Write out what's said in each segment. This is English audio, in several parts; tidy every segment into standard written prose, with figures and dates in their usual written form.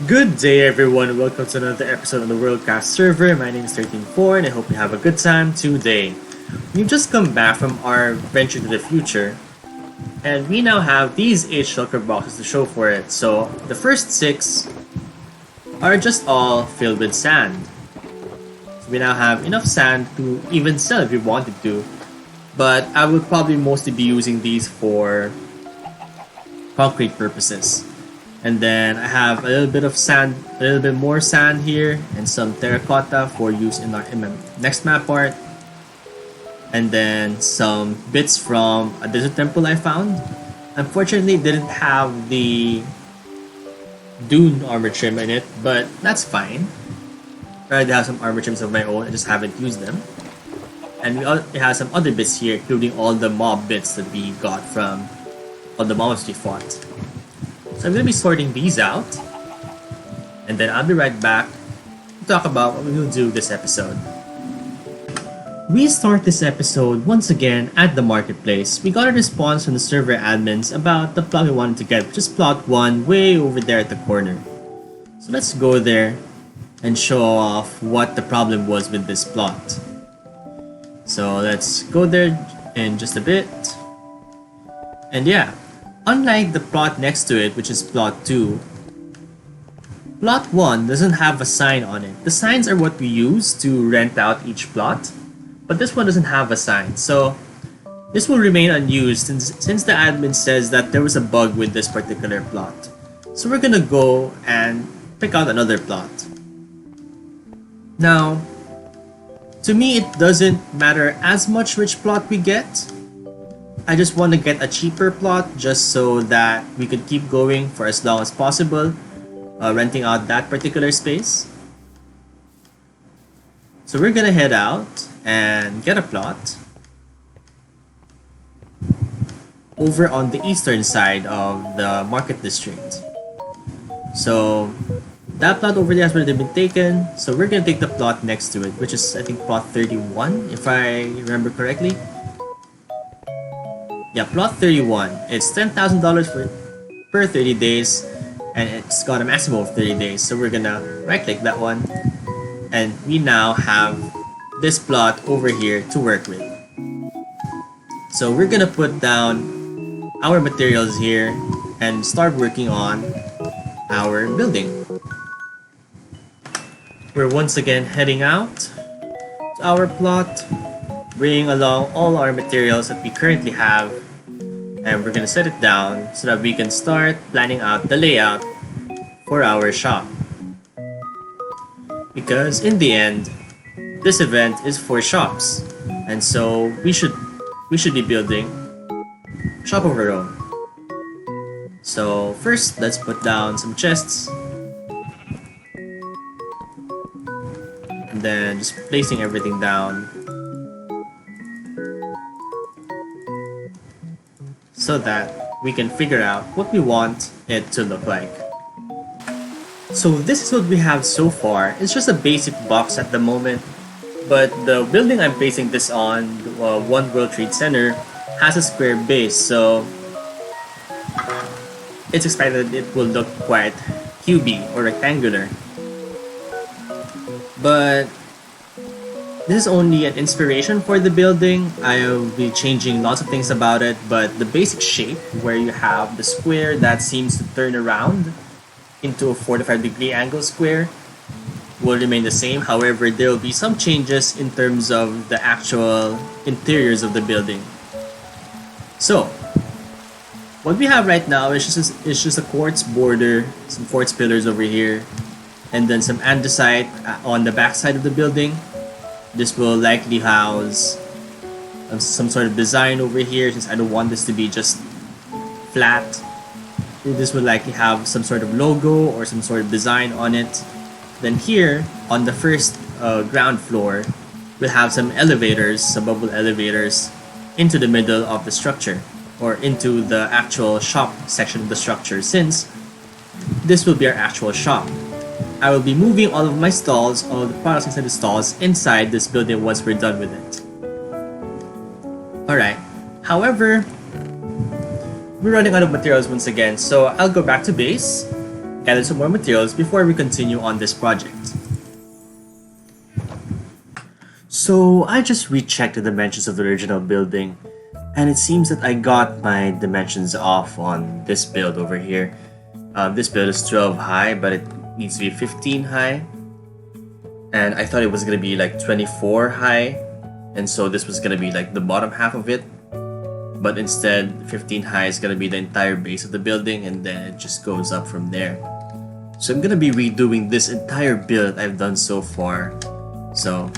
Good day, everyone. Welcome to another episode on the WorldCraft server. My name is 134, and I hope you have a good time today. We've just come back from our venture to the future, and we now have these 8 shulker boxes to show for it. So, the first 6 are just all filled with sand. So we now have enough sand to even sell if we wanted to, but I would probably mostly be using these for concrete purposes. And then I have a little bit of sand, a little bit more sand here, and some terracotta for use in my next map art. And then some bits from a desert temple I found. Unfortunately, it didn't have the dune armor trim in it, but that's fine. I already have some armor trims of my own, I just haven't used them. And we have some other bits here, including all the mob bits that we got from all the mobs we fought. So I'm going to be sorting these out, and then I'll be right back to talk about what we will do this episode. We start this episode once again at the marketplace. We got a response from the server admins about the plot we wanted to get, which is plot 1 way over there at the corner. So let's go there and show off what the problem was with this plot. So let's go there in just a bit. And yeah. Unlike the plot next to it, which is plot 2, plot 1 doesn't have a sign on it. The signs are what we use to rent out each plot, but this one doesn't have a sign. So this will remain unused since the admin says that there was a bug with this particular plot. So we're gonna go and pick out another plot. Now, to me it doesn't matter as much which plot we get. I just want to get a cheaper plot just so that we could keep going for as long as possible, renting out that particular space. So we're gonna head out and get a plot over on the eastern side of the market district. So that plot over there has already been taken, so we're gonna take the plot next to it, which is I think plot 31 if I remember correctly. Yeah, plot 31. It's $10,000 per 30 days, and it's got a maximum of 30 days. So we're gonna right click that one, and we now have this plot over here to work with. So we're gonna put down our materials here and start working on our building. We're once again heading out to our plot, bringing along all our materials that we currently have, and we're gonna set it down so that we can start planning out the layout for our shop. Because in the end, this event is for shops, and so we should be building a shop of our own. So first, let's put down some chests, and then just placing everything down so that we can figure out what we want it to look like. So this is what we have so far. It's just a basic box at the moment, but the building I'm placing this on, One World Trade Center, has a square base, so it's expected it will look quite cubey or rectangular. But this is only an inspiration for the building. I'll be changing lots of things about it, but the basic shape where you have the square that seems to turn around into a 45-degree angle square will remain the same. However, there will be some changes in terms of the actual interiors of the building. So, what we have right now is just a quartz border, some quartz pillars over here, and then some andesite on the back side of the building. This will likely house some sort of design over here, since I don't want this to be just flat. This will likely have some sort of logo or some sort of design on it. Then here, on the first ground floor, we'll have some elevators, some bubble elevators, into the middle of the structure, or into the actual shop section of the structure, since this will be our actual shop. I will be moving all of my stalls, all of the products inside the stalls, inside this building once we're done with it. Alright, however, we're running out of materials once again, so I'll go back to base gather some more materials before we continue on this project. So I just rechecked the dimensions of the original building, and it seems that I got my dimensions off on this build over here. This build is 12 high, but it needs to be 15 high. And I thought it was gonna be like 24 high, and so this was gonna be like the bottom half of it. But instead, 15 high is gonna be the entire base of the building, and then it just goes up from there. So I'm gonna be redoing this entire build I've done so far. So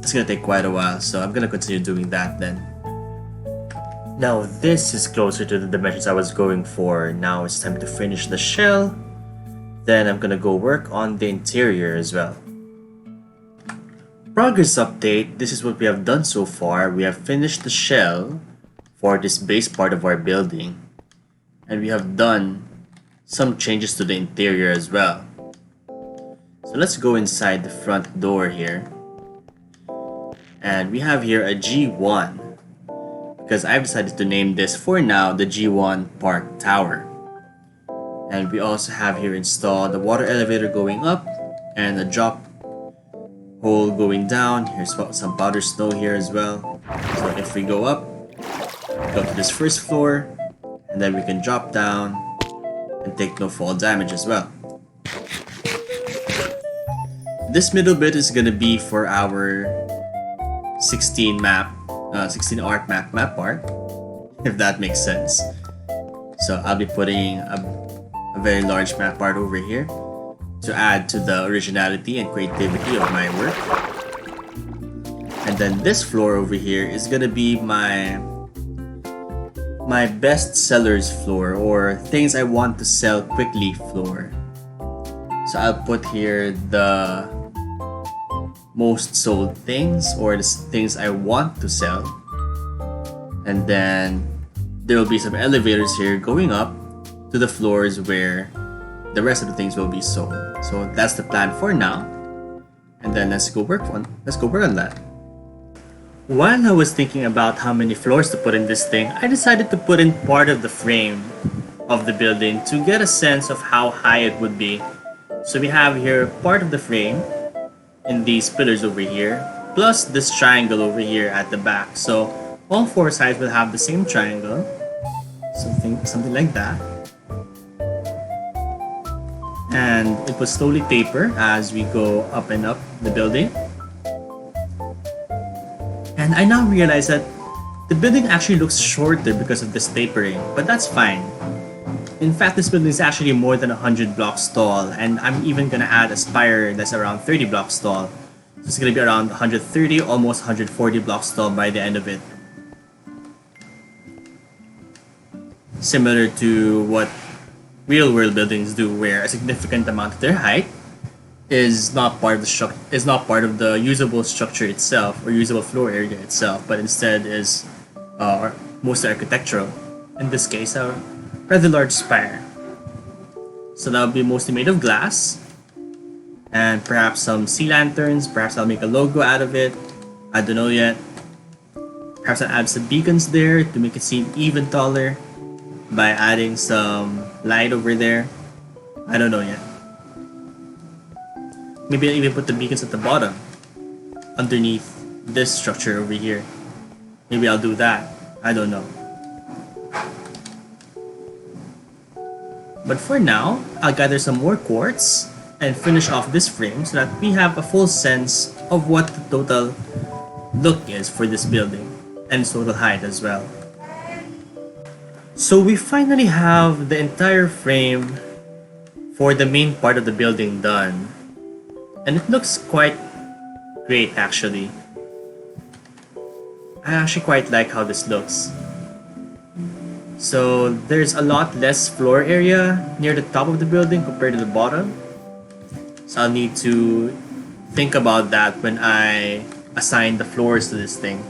it's gonna take quite a while, so I'm gonna continue doing that then. Now this is closer to the dimensions I was going for. Now it's time to finish the shell. Then I'm gonna go work on the interior as well. Progress update, this is what we have done so far. We have finished the shell for this base part of our building. And we have done some changes to the interior as well. So let's go inside the front door here. And we have here a G1. Because I've decided to name this for now the G1 Park Tower. And we also have here installed the water elevator going up and a drop hole going down. Here's some powder snow here as well. So if we go up, go to this first floor, and then we can drop down and take no fall damage as well. This middle bit is gonna be for our 16 art map part, if that makes sense. So I'll be putting a very large map part over here to add to the originality and creativity of my work. And then this floor over here is gonna be my best sellers floor, or things I want to sell quickly floor. So I'll put here the most sold things, or the things I want to sell. And then there will be some elevators here going up to the floors where the rest of the things will be sold. So that's the plan for now. And then let's go work on that. While I was thinking about how many floors to put in this thing, I decided to put in part of the frame of the building to get a sense of how high it would be. So we have here part of the frame in these pillars over here, plus this triangle over here at the back. So all four sides will have the same triangle, something like that. And it will slowly taper as we go up and up the building. And I now realize that the building actually looks shorter because of this tapering, but that's fine. In fact, this building is actually more than 100 blocks tall, and I'm even gonna add a spire that's around 30 blocks tall. So it's gonna be around 130, almost 140 blocks tall by the end of it. Similar to what real world buildings do, where a significant amount of their height is not part of the usable structure itself or usable floor area itself, but instead is mostly architectural. In this case, a rather large spire. So that will be mostly made of glass, and perhaps some sea lanterns. Perhaps I'll make a logo out of it. I don't know yet. Perhaps I'll add some beacons there to make it seem even taller by adding some light over there. I don't know yet. Maybe I'll even put the beacons at the bottom, underneath this structure over here. Maybe I'll do that. I don't know. But for now, I'll gather some more quartz and finish off this frame so that we have a full sense of what the total look is for this building, and its total height as well. So we finally have the entire frame for the main part of the building done. And it looks quite great actually. I actually quite like how this looks. So there's a lot less floor area near the top of the building compared to the bottom. So I'll need to think about that when I assign the floors to this thing.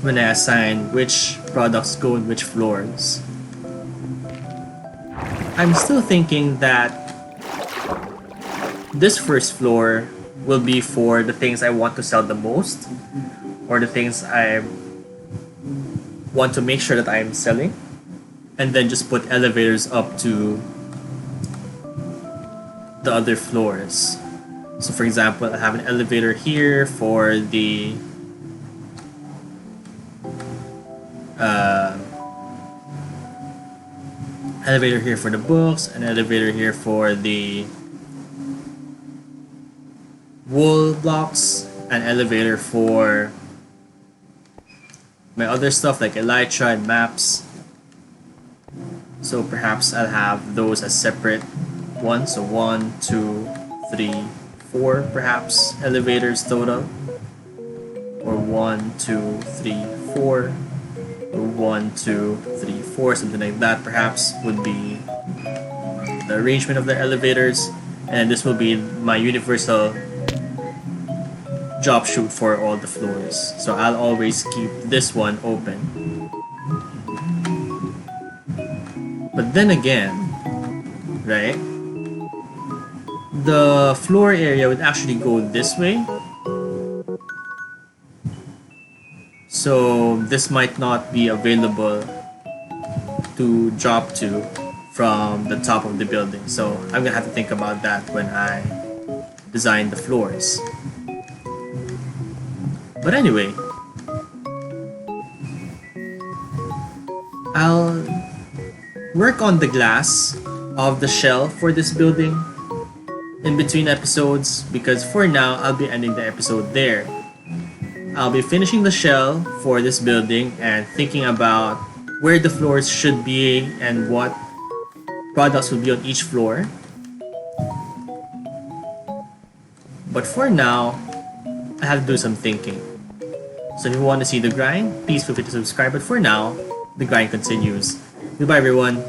When I assign which products go in which floors. I'm still thinking that this first floor will be for the things I want to sell the most, or the things I want to make sure that I'm selling. and then just put elevators up to the other floors. So for example, I have an elevator here for the elevator here for the books, an elevator here for the wool blocks, an elevator for my other stuff like elytra and maps. So perhaps I'll have those as separate ones. So 1, 2, 3, 4 perhaps elevators total. Or 1, 2, 3, 4. Or 1, 2, 3, 4, something like that perhaps would be the arrangement of the elevators. And this will be my universal job chute for all the floors. So I'll always keep this one open. But then again, right? The floor area would actually go this way. So this might not be available to drop to from the top of the building. So I'm gonna have to think about that when I design the floors. But anyway, I'll work on the glass of the shell for this building in between episodes, because for now I'll be ending the episode there. I'll be finishing the shell for this building and thinking about where the floors should be and what products will be on each floor. But for now, I have to do some thinking. So if you want to see the grind, please feel free to subscribe. But for now, the grind continues. Goodbye everyone.